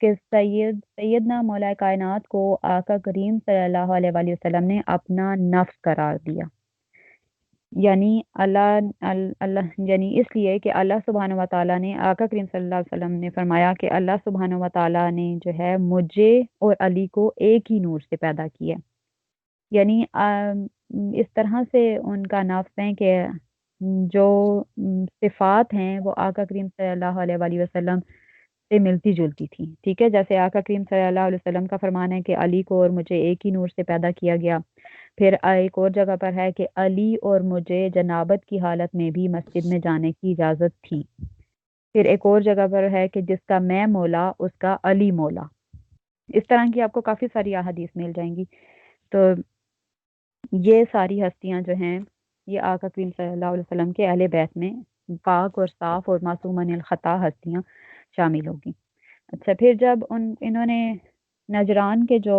کہ سیدنا مولا کائنات کو آقا کریم صلی اللہ علیہ وآلہ وسلم نے اپنا نفس قرار دیا، یعنی اللہ یعنی اس لیے کہ اللہ سبحانہ و تعالیٰ نے آقا کریم صلی اللہ علیہ وسلم نے فرمایا کہ اللہ سبحانہ و تعالیٰ نے جو ہے مجھے اور علی کو ایک ہی نور سے پیدا کیا، یعنی اس طرح سے ان کا نفس ہے کہ جو صفات ہیں وہ آقا کریم صلی اللہ علیہ وآلہ وسلم سے ملتی جلتی تھی، ٹھیک ہے، جیسے آقا کریم صلی اللہ علیہ وسلم کا فرمان ہے کہ علی کو اور مجھے ایک ہی نور سے پیدا کیا گیا، پھر ایک اور جگہ پر ہے کہ علی اور مجھے جنابت کی حالت میں بھی مسجد میں جانے کی اجازت تھی، پھر ایک اور جگہ پر ہے کہ جس کا میں مولا اس کا علی مولا، اس طرح کی آپ کو کافی ساری احادیث مل جائیں گی۔ تو یہ ساری ہستیاں جو ہیں یہ آقا کریم صلی اللہ علیہ وسلم کے اہل بیت میں پاک اور صاف اور معصوم عن الخطا ہستیاں شامل ہوگی۔ اچھا، پھر جب انہوں نے نجران کے جو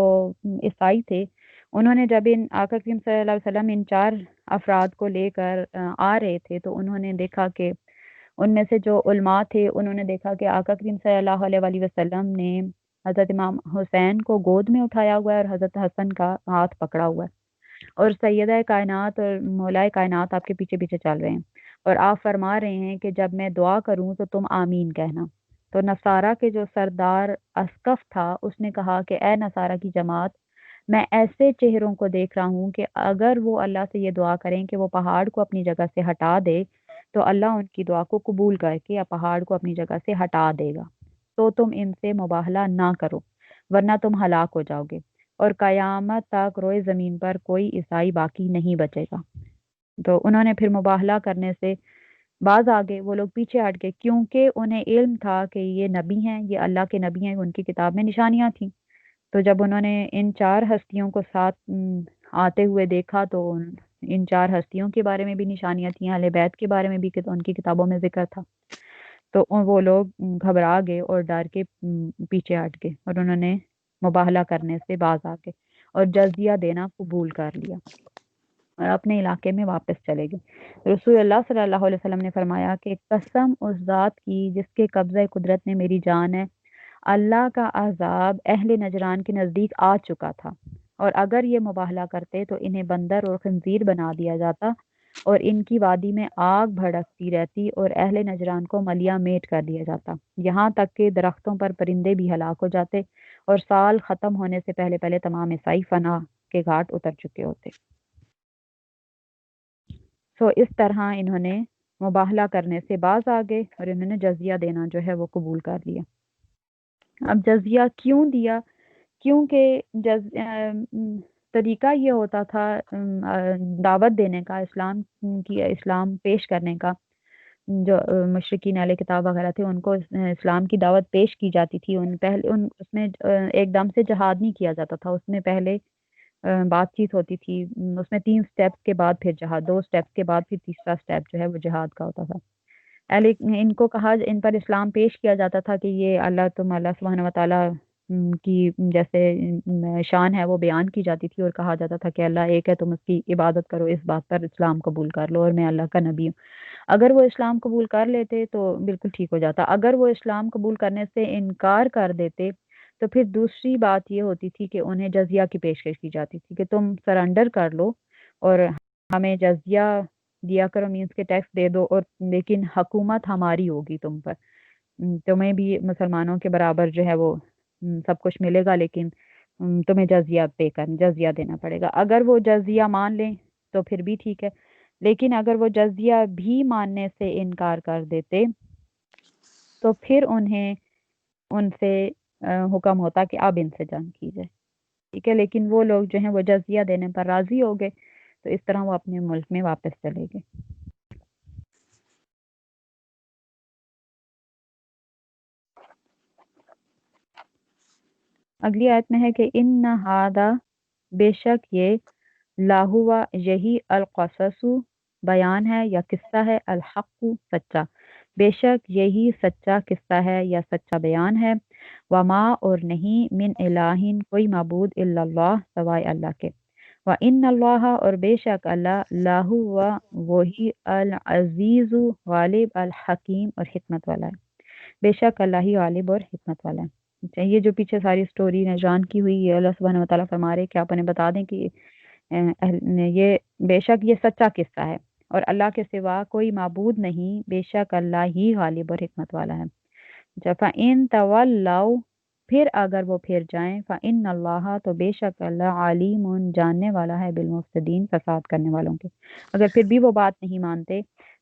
عیسائی تھے انہوں نے جب ان آقا کریم صلی اللہ علیہ وسلم ان 4 افراد کو لے کر آ رہے تھے تو انہوں نے دیکھا کہ ان میں سے جو علماء تھے انہوں نے دیکھا کہ آقا کریم صلی اللہ علیہ وآلہ وسلم نے حضرت امام حسین کو گود میں اٹھایا ہوا ہے اور حضرت حسن کا ہاتھ پکڑا ہوا ہے، اور سیدہ کائنات اور مولائے کائنات آپ کے پیچھے پیچھے چل رہے ہیں، اور آپ فرما رہے ہیں کہ جب میں دعا کروں تو تم آمین کہنا۔ تو نصارہ کے جو سردار اسقف تھا اس نے کہا کہ اے نصارہ کی جماعت، میں ایسے چہروں کو دیکھ رہا ہوں کہ اگر وہ اللہ سے یہ دعا کریں کہ وہ پہاڑ کو اپنی جگہ سے ہٹا دے تو اللہ ان کی دعا کو قبول کر کے یا پہاڑ کو اپنی جگہ سے ہٹا دے گا، تو تم ان سے مباہلہ نہ کرو ورنہ تم ہلاک ہو جاؤ گے، اور قیامت تک روئے زمین پر کوئی عیسائی باقی نہیں بچے گا۔ تو انہوں نے پھر مباہلہ کرنے سے بعض آگے وہ لوگ پیچھے ہٹ گئے، کیونکہ انہیں علم تھا کہ یہ نبی ہیں، یہ اللہ کے نبی ہیں، ان کی کتاب میں نشانیاں تھیں۔ تو جب انہوں نے ان 4 ہستیوں کو ساتھ آتے ہوئے دیکھا تو ان 4 ہستیوں کے بارے میں بھی نشانیاں تھیں، اہل بیت کے بارے میں بھی ان کی کتابوں میں ذکر تھا، تو وہ لوگ گھبرا گئے اور ڈر کے پیچھے ہٹ گئے، اور انہوں نے مباہلہ کرنے سے باز آ گئے اور جزیہ دینا قبول کر لیا اور اپنے علاقے میں واپس چلے گئے۔ رسول اللہ صلی اللہ علیہ وسلم نے فرمایا کہ قسم اس ذات کی جس کے قبضہ قدرت میں میری جان ہے، اللہ کا عذاب اہل نجران کے نزدیک آ چکا تھا، اور اگر یہ مباہلہ کرتے تو انہیں بندر اور خنزیر بنا دیا جاتا اور ان کی وادی میں آگ بھڑکتی رہتی اور اہل نجران کو ملیا میٹ کر دیا جاتا، یہاں تک کہ درختوں پر پرندے بھی ہلاک ہو جاتے اور سال ختم ہونے سے پہلے پہلے تمام عیسائی فنا کے گھاٹ اتر چکے ہوتے۔ سو اس طرح انہوں نے مباہلہ کرنے سے باز آ گئے اور انہوں نے جزیہ دینا جو ہے وہ قبول کر لیا۔ اب جزیہ کیوں دیا؟ کیونکہ طریقہ یہ ہوتا تھا دعوت دینے کا، اسلام پیش کرنے کا، جو مشرکین اہل کتاب وغیرہ تھے ان کو اسلام کی دعوت پیش کی جاتی تھی، اس میں ایک دم سے جہاد نہیں کیا جاتا تھا، اس میں پہلے بات چیت ہوتی تھی، اس میں 3 سٹیپس کے بعد پھر جہاد، 2 سٹیپس کے بعد پھر تیسرا سٹیپ جو ہے وہ جہاد کا ہوتا تھا۔ ان کو کہا، ان پر اسلام پیش کیا جاتا تھا کہ یہ اللہ سبحانہ و تعالیٰ کی جیسے شان ہے وہ بیان کی جاتی تھی، اور کہا جاتا تھا کہ اللہ ایک ہے، تم اس کی عبادت کرو، اس بات پر اسلام قبول کر لو اور میں اللہ کا نبی ہوں۔ اگر وہ اسلام قبول کر لیتے تو بالکل ٹھیک ہو جاتا، اگر وہ اسلام قبول کرنے سے انکار کر دیتے تو پھر دوسری بات یہ ہوتی تھی کہ انہیں جزیہ کی پیشکش کی جاتی تھی کہ تم سرنڈر کر لو اور ہمیں جزیہ دیا کرو، مینس کے ٹیکس دے دو، اور لیکن حکومت ہماری ہوگی تم پر، تمہیں بھی مسلمانوں کے برابر جو ہے وہ سب کچھ ملے گا، لیکن تمہیں جزیہ دینا پڑے گا۔ اگر وہ جزیہ مان لیں تو پھر بھی ٹھیک ہے، لیکن اگر وہ جزیہ بھی ماننے سے انکار کر دیتے تو پھر انہیں ان سے حکم ہوتا کہ اب ان سے جنگ کی جائے، ٹھیک ہے، لیکن وہ لوگ جو ہیں وہ جزیہ دینے پر راضی ہو گئے، تو اس طرح وہ اپنے ملک میں واپس چلے گئے۔ اگلی آیت میں ہے کہ ان ہادہ، بے شک یہ، لاہوا یہی، القصص بیان ہے یا قصہ ہے، الحق سچا، بے شک یہی سچا قصہ ہے یا سچا بیان ہے، وما اور نہیں، من الہ کوئی معبود الا اللہ سوائے اللہ کے، وان اللہ اور بے شک اللہ، لاہوا وہی، العزیز غالب، الحکیم اور حکمت والا ہے، بے شک اللہ ہی غالب اور حکمت والا ہے۔ یہ جو پیچھے ساری سٹوری نجران کی ہوئی ہے، اللہ سبحانہ و تعالیٰ فرما رہے کہ آپ انہیں بتا دیں کہ یہ بے شک یہ سچا قصہ ہے اور اللہ کے سوا کوئی معبود نہیں، بے شک اللہ ہی غالب اور حکمت والا ہے۔ فَإِن تَوَلَّوْا پھر اگر وہ پھر جائیں، فَإِنَّ اللَّهَ تو بے شک اللہ عَلِيمٌ جاننے والا ہے بالمفسدین فساد کرنے والوں کے۔ اگر پھر بھی وہ بات نہیں مانتے،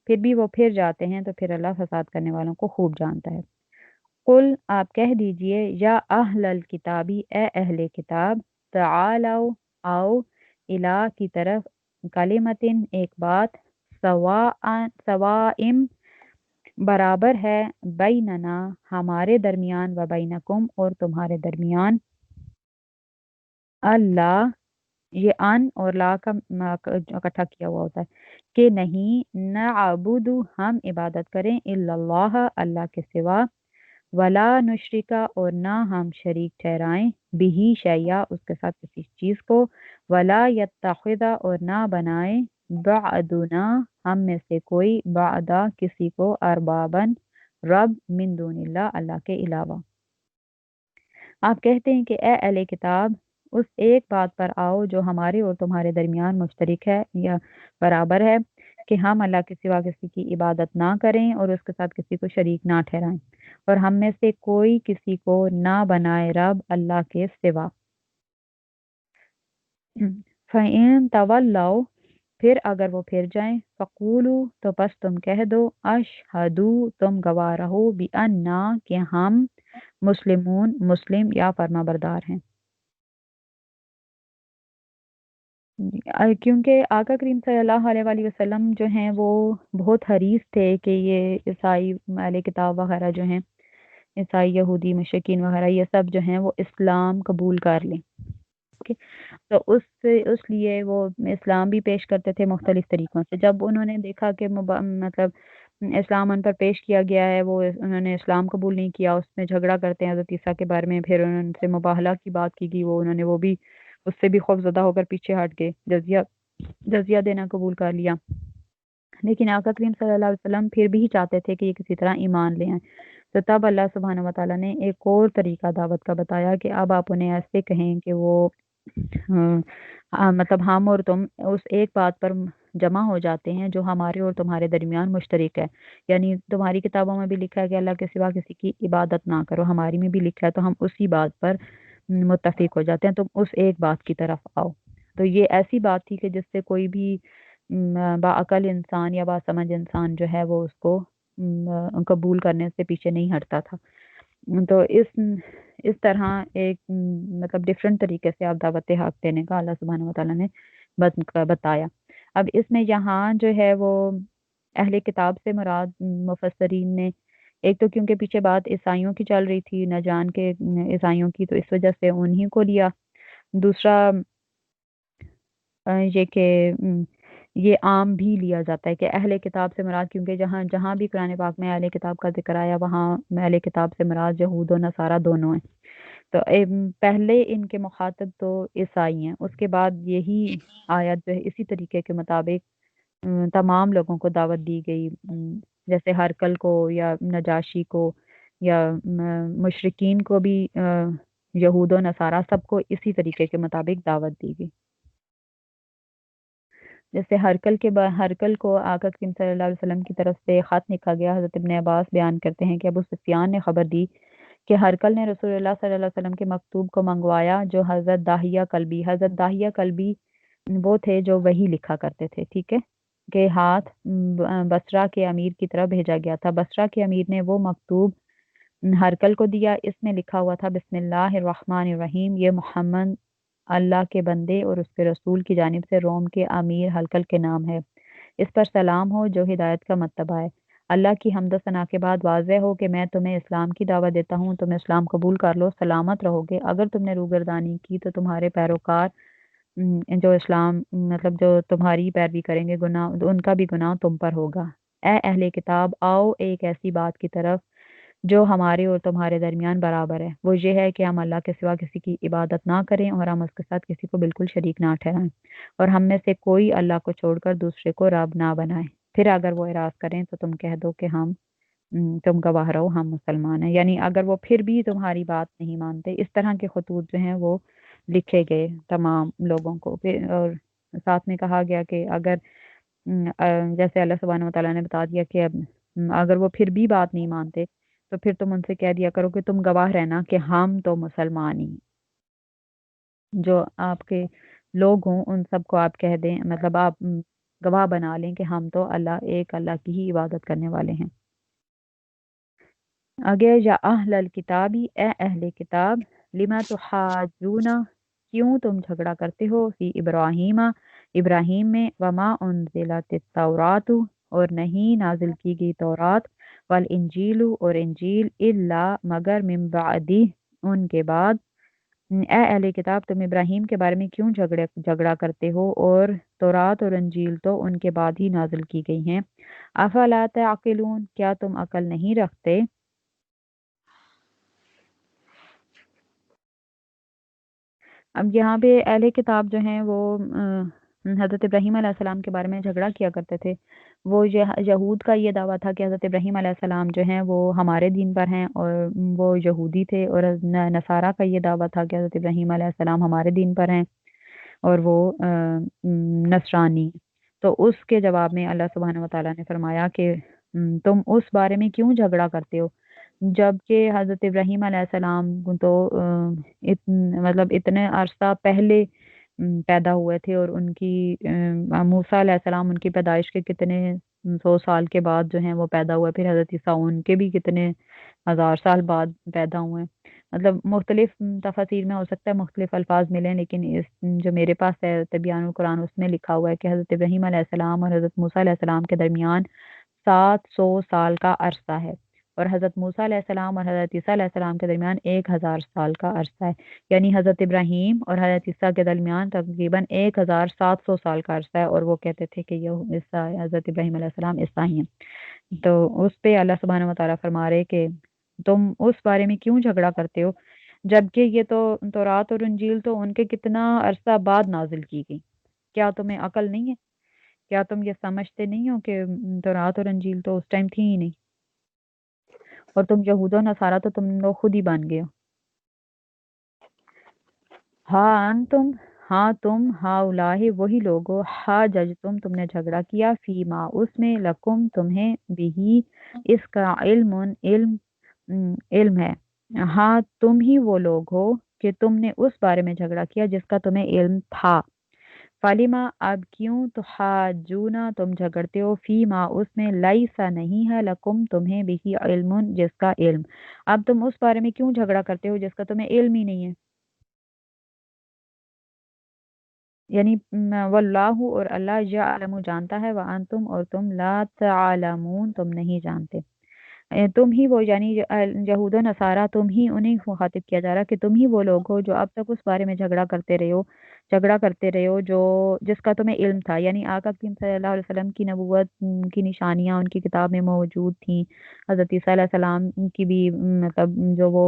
پھر بھی وہ پھر جاتے ہیں تو پھر اللہ فساد کرنے والوں کو خوب جانتا ہے۔ قل آپ کہہ دیجئے یا اہل الکتابی اے اہل کتاب، تعالوا آؤ الہ کی طرف، کلمتن ایک بات، سوائم برابر ہے، بیننا ہمارے درمیان، و بینکم اور تمہارے درمیان، اللہ یہ ان اور لا کا اکٹھا کیا ہوا ہوتا ہے کہ نہیں، نعبد ہم عبادت کریں، الا اللہ اللہ کے سوا، ولا نشرکا اور نہ ہم شریک ٹھہرائیں، بہی شیئا اس کے ساتھ کسی چیز کو، ولا یتخذ اور نہ بنائیں، بعدنا ہم میں سے کوئی، بعدا کسی کو، اربابن رب، من دون اللہ اللہ کے علاوہ۔ آپ کہتے ہیں کہ اے اہل کتاب اس ایک بات پر آؤ جو ہمارے اور تمہارے درمیان مشترک ہے یا برابر ہے، کہ ہم اللہ کے سوا کسی کی عبادت نہ کریں اور اس کے ساتھ کسی کو شریک نہ ٹھہرائیں، اور ہم میں سے کوئی کسی کو نہ بنائے رب اللہ کے سوا۔ فَإِن تَوَلَّوْا پھر اگر وہ پھر جائیں، فَقُولُوا تو پس تم کہہ دو، اشہدو تم گواہ رہو، بِأَنَّا کہ ہم مسلمون مسلم یا فرما بردار ہیں۔ کیونکہ آقا کریم صلی اللہ علیہ وآلہ وسلم جو ہیں وہ بہت حریص تھے کہ یہ عیسائی اہل کتاب وغیرہ جو ہیں، عیسائی یہودی مشرکین وغیرہ، یہ سب جو ہیں وہ اسلام قبول کر لیں۔ Okay. تو اس لیے وہ اسلام بھی پیش کرتے تھے مختلف طریقوں سے۔ جب انہوں نے دیکھا کہ مطلب اسلام ان پر پیش کیا گیا ہے، وہ انہوں نے اسلام قبول نہیں کیا، اس میں جھگڑا کرتے ہیں حضرت عیسیٰ کے بارے میں، پھر انہوں سے مباہلہ کی بات کی گئی، انہوں نے وہ بھی اس سے بھی خوف زدہ ہو کر پیچھے ہٹ گئے، جزیہ دینا قبول کر لیا۔ لیکن آقا کریم صلی اللہ علیہ وسلم پھر بھی چاہتے تھے کہ یہ کسی طرح ایمان لے آئیں، تو تب اللہ سبحانہ و تعالیٰ نے ایک اور طریقہ دعوت کا بتایا کہ اب آپ انہیں ایسے کہیں کہ وہ مطلب ہم اور تم اس ایک بات پر جمع ہو جاتے ہیں جو ہمارے اور تمہارے درمیان مشترک ہے، یعنی تمہاری کتابوں میں بھی لکھا ہے کہ اللہ کے سوا کسی کی عبادت نہ کرو، ہماری میں بھی لکھا ہے، تو ہم اسی بات پر متفق ہو جاتے ہیں، تم اس ایک بات کی طرف آؤ۔ تو یہ ایسی بات تھی کہ جس سے کوئی بھی باعقل انسان یا باسمجھ انسان جو ہے وہ اس کو قبول کرنے سے پیچھے نہیں ہٹتا تھا۔ تو اس طرح ایک مطلب ڈیفرنٹ طریقے سے آپ دعوت حق دینے کا اللہ سبحانہ و تعالیٰ نے بتایا۔ اب اس میں یہاں جو ہے وہ اہل کتاب سے مراد مفسرین نے ایک تو کیونکہ پیچھے بات عیسائیوں کی چل رہی تھی، نہ جان کے عیسائیوں کی، تو اس وجہ سے انہی کو لیا۔ دوسرا یہ کہ یہ عام بھی لیا جاتا ہے کہ اہل کتاب سے مراد، کیونکہ جہاں بھی قرآن پاک میں اہل کتاب کا ذکر آیا وہاں اہل کتاب سے مراد یہود و نصارہ دونوں ہیں۔ تو پہلے ان کے مخاطب تو عیسائی ہیں، اس کے بعد یہی آیت جو ہے اسی طریقے کے مطابق تمام لوگوں کو دعوت دی گئی، جیسے ہرکل کو یا نجاشی کو یا مشرکین کو بھی، یہود و نصارہ سب کو اسی طریقے کے مطابق دعوت دی گئی۔ جیسے ہرکل کو آقا کریم صلی اللہ علیہ وسلم کی طرف سے خط لکھا گیا، حضرت ابن عباس بیان کرتے ہیں کہ ابو سفیان نے خبر دی کہ ہرکل نے رسول اللہ صلی اللہ علیہ وسلم کے مکتوب کو منگوایا جو حضرت داہیہ کلبی وہ تھے جو وہی لکھا کرتے تھے، ٹھیک ہے، کہ ہاتھ بصرہ کے امیر کی طرف بھیجا گیا تھا۔ بصرہ کے امیر نے وہ مکتوب ہرکل کو دیا، اس میں لکھا ہوا تھا بسم اللہ الرحمن الرحیم، یہ محمد اللہ کے بندے اور اس کے رسول کی جانب سے روم کے امیر ہرکل کے نام ہے، اس پر سلام ہو جو ہدایت کا متبع ہے۔ اللہ کی حمد و ثنا کے بعد واضح ہو کہ میں تمہیں اسلام کی دعوت دیتا ہوں، تم اسلام قبول کر لو، سلامت رہو گے۔ اگر تم نے روگردانی کی تو تمہارے پیروکار جو اسلام مطلب جو تمہاری پیروی کریں گے گناہ ان کا بھی گناہ تم پر ہوگا۔ اے اہل کتاب آؤ ایک ایسی بات کی طرف جو ہمارے اور تمہارے درمیان برابر ہے، وہ یہ ہے کہ ہم اللہ کے سوا کسی کی عبادت نہ کریں اور ہم اس کے ساتھ کسی کو بالکل شریک نہ ٹھہرائیں، اور ہم میں سے کوئی اللہ کو چھوڑ کر دوسرے کو رب نہ بنائے۔ پھر اگر وہ اعراض کریں تو تم کہہ دو کہ ہم تم گواہ رہو ہم مسلمان ہیں، یعنی اگر وہ پھر بھی تمہاری بات نہیں مانتے، اس طرح کے خطوط جو ہیں وہ لکھے گئے تمام لوگوں کو۔ پھر اور ساتھ میں کہا گیا کہ اگر جیسے اللہ سبحانہ وتعالیٰ نے بتا دیا کہ اگر وہ پھر بھی بات نہیں مانتے تو پھر تم ان سے کہہ دیا کرو کہ تم گواہ رہنا کہ ہم تو مسلمان ہی ہیں۔ جو آپ کے لوگ ہوں ان سب کو آپ کہہ دیں، مطلب آپ گواہ بنا لیں کہ ہم تو ایک اللہ کی ہی عبادت کرنے والے ہیں۔ آگے یا اہل الکتابی، اے اہل کتاب، لما تحاجون، کیوں تم جھگڑا کرتے ہو، فی ابراہیم، ابراہیم میں، وما انزلت التورات، اور نہیں نازل کی گئی تورات، والانجیل، اور انجیل، الا مگر من بعدی، ان کے بعد۔ اے اہل کتاب، تم ابراہیم کے بارے میں کیوں جھگڑا کرتے ہو، اور تورات اور انجیل تو ان کے بعد ہی نازل کی گئی ہیں۔ افلا تعقلون، کیا تم عقل نہیں رکھتے؟ اب یہاں پہ اہل کتاب جو ہیں وہ حضرت ابراہیم علیہ السلام کے بارے میں جھگڑا کیا کرتے تھے۔ وہ یہود کا یہ دعویٰ تھا کہ حضرت ابراہیم علیہ السلام جو ہیں وہ ہمارے دین پر ہیں، اور وہ یہودی تھے، اور نصارہ کا یہ دعویٰ تھا کہ حضرت ابراہیم علیہ السلام ہمارے دین پر ہیں اور وہ نصرانی۔ تو اس کے جواب میں اللہ سبحانہ وتعالیٰ نے فرمایا کہ تم اس بارے میں کیوں جھگڑا کرتے ہو، جبکہ حضرت ابراہیم علیہ السلام تو مطلب اتنے عرصہ پہلے پیدا ہوئے تھے، اور ان کی موسیٰ علیہ السلام ان کی پیدائش کے کتنے 100 سال کے بعد جو ہیں وہ پیدا ہوئے، پھر حضرت عیسیٰ ان کے بھی کتنے 1000 سال بعد پیدا ہوئے۔ مطلب مختلف تفاسیر میں ہو سکتا ہے مختلف الفاظ ملیں، لیکن جو میرے پاس ہے تبیان القرآن، اس میں لکھا ہوا ہے کہ حضرت ابراہیم علیہ السلام اور حضرت موسیٰ علیہ السلام کے درمیان 700 سال کا عرصہ ہے، اور حضرت موسیٰ علیہ السلام اور حضرت عیسیٰ علیہ السلام کے درمیان 1000 سال کا عرصہ ہے، یعنی حضرت ابراہیم اور حضرت عیسیٰ کے درمیان تقریباً 1700 سال کا عرصہ ہے، اور وہ کہتے تھے کہ یہ حضرت ابراہیم علیہ السلام عیسائی ہیں۔ تو اس پہ اللہ سبحانہ وتعالیٰ فرما رہے کہ تم اس بارے میں کیوں جھگڑا کرتے ہو، جبکہ یہ تو تورات اور انجیل تو ان کے کتنا عرصہ بعد نازل کی گئی۔ کیا تمہیں عقل نہیں ہے؟ کیا تم یہ سمجھتے نہیں ہو کہ تورات اور انجیل تو اس ٹائم تھی ہی نہیں، اور تم یہود و نصارہ تو تم لوگ خود ہی بن گئے ہو۔ ہاں تم ہاؤلاہ وہی لوگو، ہا جج تم نے جھگڑا کیا، فی ما اس میں، لکم تمہیں، بھی اس کا علم ہے، ہاں تم ہی وہ لوگ ہو کہ تم نے اس بارے میں جھگڑا کیا جس کا تمہیں علم تھا۔ فلیما اب کیوں، تحاجونا تم جھگڑتے ہو، فی ما اس میں، لیسا نہیں ہے، لکم تمہیں، بھی علم جس کا علم۔ اب تم اس بارے میں کیوں جھگڑا کرتے ہو جس کا تمہیں علم ہی نہیں ہے، یعنی واللہ اور اللہ یعلم جانتا ہے، وانتم اور تم لا تعلمون تم نہیں جانتے۔ تم ہی وہ، یعنی یہود و نصارہ، تم ہی انہیں مخاطب کیا جا رہا کہ تم ہی وہ لوگ ہو جو اب تک اس بارے میں جھگڑا کرتے رہے ہو جو جس کا تمہیں علم تھا، یعنی آقا کریم صلی اللہ علیہ وسلم کی نبوت کی نشانیاں ان کی کتاب میں موجود تھیں، حضرت عیسیٰ علیہ السلام کی بھی مطلب جو وہ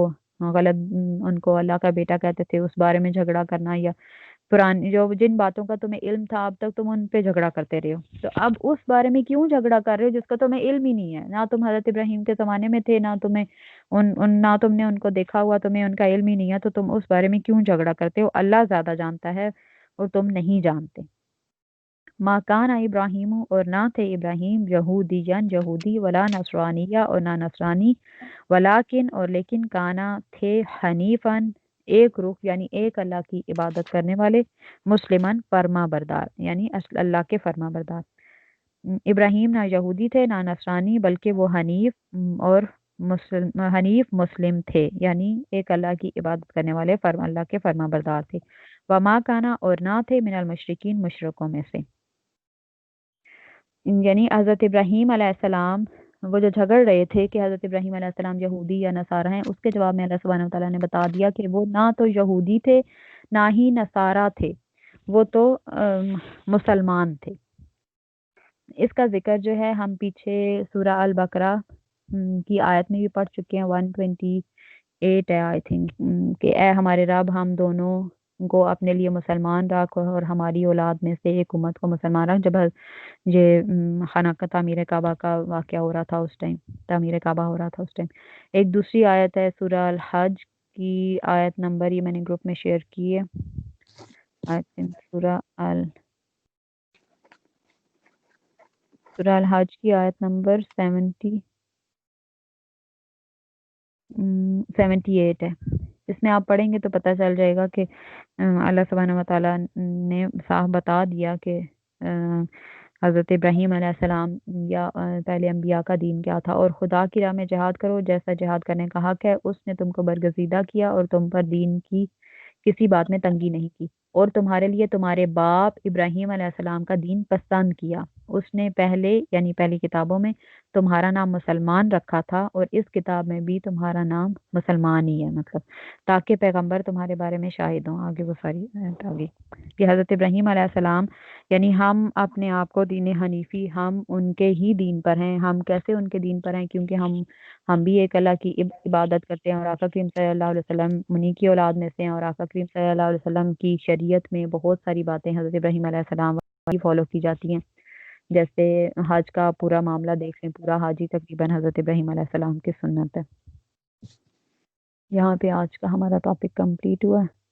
غلط ان کو اللہ کا بیٹا کہتے تھے اس بارے میں جھگڑا کرنا، یا پرانی جو جن باتوں کا تمہیں علم تھا اب تک تم ان پہ جھگڑا کرتے رہے ہو، تو اب اس بارے میں کیوں جھگڑا کر رہے ہو جس کا تمہیں علم ہی نہیں ہے، نہ تم حضرت ابراہیم کے زمانے میں تھے، نہ تمہیں نہ تم نے ان کو دیکھا ہوا، تمہیں ان کا علم ہی نہیں ہے، تو تم اس بارے میں کیوں جھگڑا کرتے ہو؟ اللہ زیادہ جانتا ہے اور تم نہیں جانتے۔ ما کان ابراہیم، اور نہ تھے ابراہیم، یہودی، ولا نصرانیہ، اور نہ نصرانی، ولیکن اور لیکن کانا تھے، حنیفاً ایک رخ، یعنی ایک اللہ کی عبادت کرنے والے، مسلمن فرما بردار، یعنی اللہ کے فرما بردار۔ ابراہیم نہ یہودی تھے نہ نصرانی، بلکہ وہ حنیف مسلم تھے، یعنی ایک اللہ کی عبادت کرنے والے اللہ کے فرما بردار تھے۔ وما کانا اور نہ تھے، من المشرکین مشرکوں میں سے، یعنی حضرت ابراہیم علیہ السلام وہ جو جھگڑ رہے تھے کہ حضرت ابراہیم علیہ السلام یہودی یا نصارہ ہیں، اس کے جواب میں اللہ سبحانہ وتعالیٰ نے بتا دیا کہ وہ نہ تو یہودی تھے نہ ہی نصارہ تھے، وہ تو مسلمان تھے۔ اس کا ذکر جو ہے ہم پیچھے سورہ البقرہ کی آیت میں بھی پڑھ چکے ہیں، 128 ہے آئی تھنک، کہ اے ہمارے رب، ہم دونوں کو اپنے لیے مسلمان رکھ اور ہماری اولاد میں سے ایک امت کو مسلمان رکھ. جب یہ خانہ کا تعمیر کعبہ کا واقعہ ہو رہا تھا اس ٹائم، تعمیر کعبہ ہو رہا تھا اس ٹائم. ایک دوسری آیت ہے سورہ الحج کی آیت نمبر، یہ میں نے گروپ میں شیئر کی ہے. سورہ الحج کی آیت نمبر 78 ہے. اس میں آپ پڑھیں گے تو پتہ چل جائے گا کہ اللہ سبحانہ وتعالیٰ نے صاف بتا دیا کہ حضرت ابراہیم علیہ السلام یا پہلے انبیاء کا دین کیا تھا. اور خدا کی راہ میں جہاد کرو، جیسا جہاد کرنے کا حق ہے. اس نے تم کو برگزیدہ کیا اور تم پر دین کی کسی بات میں تنگی نہیں کی، اور تمہارے لیے تمہارے باپ ابراہیم علیہ السلام کا دین پسند کیا. اس نے پہلے یعنی پہلی کتابوں میں تمہارا نام مسلمان رکھا تھا، اور اس کتاب میں بھی تمہارا نام مسلمان ہی ہے، مطلب تاکہ پیغمبر تمہارے بارے میں شاہد ہوں. آگے وہ ساری آگے کہ حضرت ابراہیم علیہ السلام یعنی ہم اپنے آپ کو دین حنیفی، ہم ان کے ہی دین پر ہیں. ہم کیسے ان کے دین پر ہیں؟ کیونکہ ہم بھی ایک اللہ کی عبادت کرتے ہیں، اور آقا کریم صلی اللہ علیہ وسلم انہی کی اولاد میں سے ہیں. اور آقا کریم صلی اللہ علیہ وسلم کی شریعت میں بہت ساری باتیں حضرت ابراہیم علیہ السلام کی فالو کی جاتی ہیں. جیسے حج کا پورا معاملہ دیکھ لیں، پورا حج ہی تقریباً حضرت ابراہیم علیہ السلام کی سنت ہے. یہاں پہ آج کا ہمارا ٹاپک کمپلیٹ ہوا ہے.